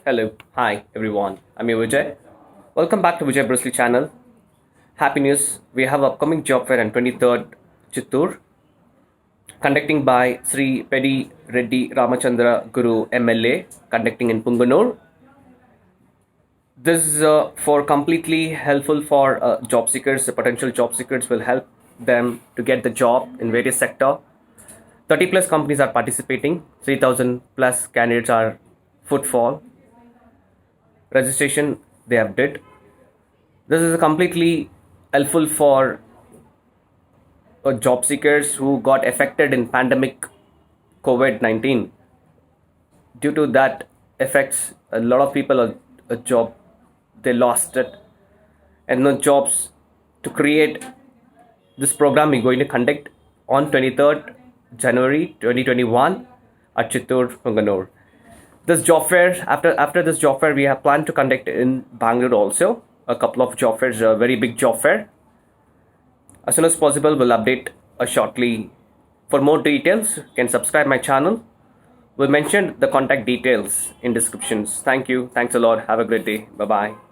Hello, hi everyone. I'm your Vijay. Welcome back to vijaybrucelee channel. Happy news! We have upcoming job fair on 23rd Chittoor, conducting by Sri Peddy, Reddy, Ramachandra, Garu, MLA, conducting in Punganuru. This is for completely helpful for job seekers. The potential job seekers will help them to get the job in various sector. 30 plus companies are participating. 3,000 plus candidates are footfall. Registration they have did. This is completely helpful for job seekers who got affected in pandemic COVID-19. Due to that affects a lot of people a job, they lost it, and no jobs. To create this program, we're going to conduct on 23rd January 2021 at Chittoor, Punganuru. This job fair, after this job fair, we have planned to conduct in Bangalore also. A couple of job fairs, a very big job fair. As soon as possible, we'll update shortly. For more details, you can subscribe my channel. We'll mention the contact details in descriptions. Thank you. Thanks a lot. Have a great day. Bye-bye.